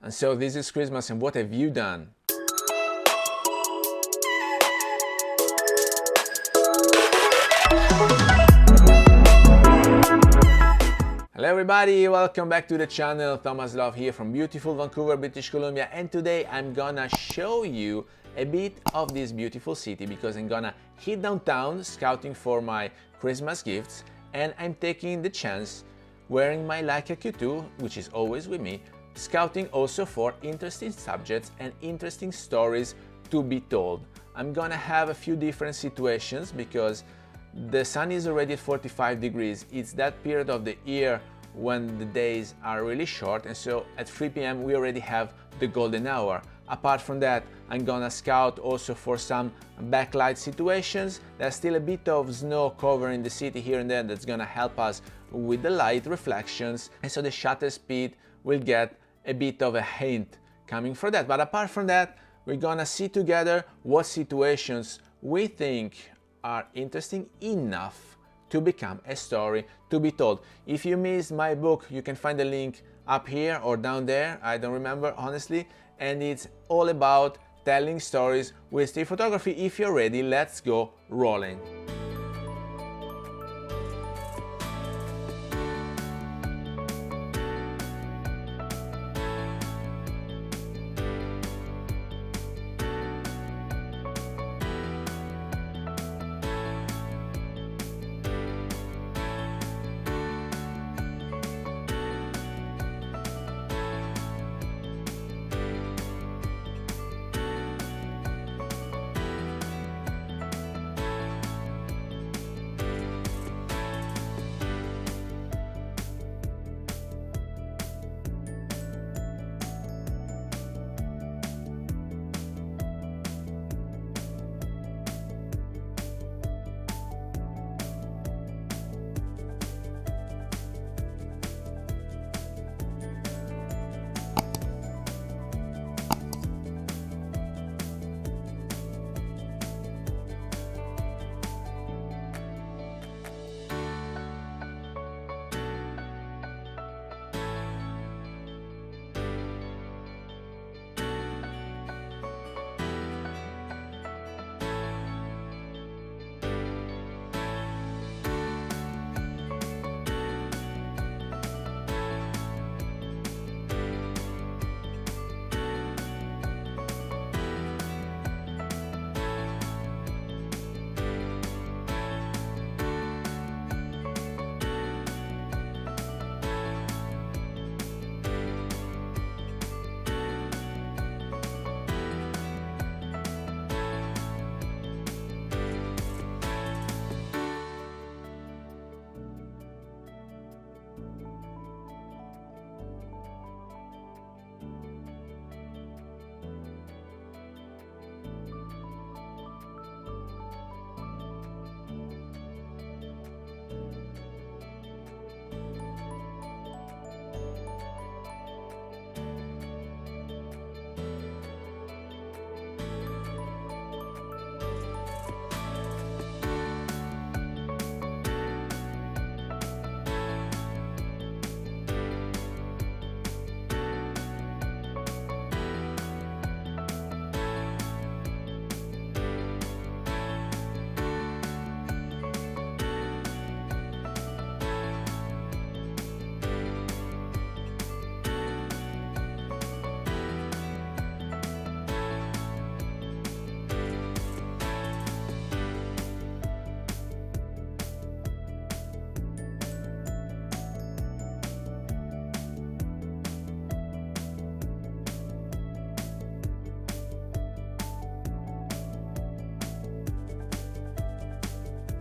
And so this is Christmas, and what have you done? Hello everybody, welcome back to the channel. Thomas Love here from beautiful Vancouver, British Columbia, and today I'm gonna show you a bit of this beautiful city because I'm gonna hit downtown scouting for my Christmas gifts, and I'm taking the chance wearing my Leica Q2, which is always with me, scouting also for interesting subjects and interesting stories to be told. I'm gonna have a few different situations because the sun is already at 45 degrees. It's that period of the year when the days are really short, and so at 3 p.m. we already have the golden hour. Apart from that, I'm gonna scout also for some backlight situations. There's still a bit of snow covering the city here and there that's gonna help us with the light reflections, and so the shutter speed will get a bit of a hint coming from that. But apart from that, we're gonna see together what situations we think are interesting enough to become a story to be told. If you missed my book, you can find the link up here or down there, I don't remember honestly, and it's all about telling stories with still photography. If you're ready, let's go rolling.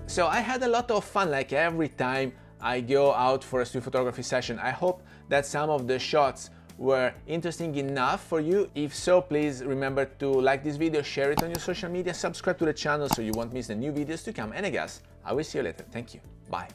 So I had a lot of fun, like every time I go out for a street photography session. I hope that some of the shots were interesting enough for you. If so, please remember to like this video, share it on your social media, subscribe to the channel so you won't miss the new videos to come, and I guess I will see you later. Thank you. Bye.